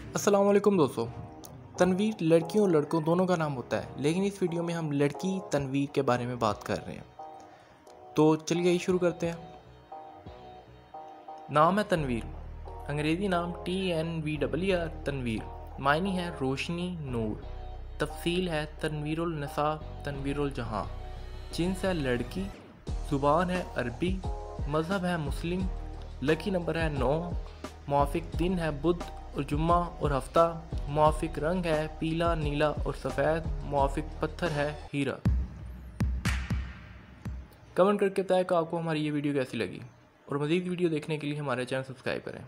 अस्सलाम वालेकुम दोस्तों। तनवीर लड़कियों और लड़कों दोनों का नाम होता है, लेकिन इस वीडियो में हम लड़की तनवीर के बारे में बात कर रहे हैं। तो चलिए यही शुरू करते हैं। नाम है तनवीर, अंग्रेज़ी नाम TNVR तनवीर, मायनी है रोशनी नूर, तफसील है तनवीरुल निसा तनवीरुल जहां, जिन्स है लड़की, ज़ुबान है अरबी, मज़हब है मुस्लिम, लकी नंबर है 9, मुआफिक दिन है बुध और जुम्मा और हफ्ता, मुआफिक रंग है पीला, नीला और सफ़ेद, मुआफिक पत्थर है हीरा। कमेंट करके बताएं कि आपको हमारी ये वीडियो कैसी लगी और मज़ीद वीडियो देखने के लिए हमारे चैनल सब्सक्राइब करें।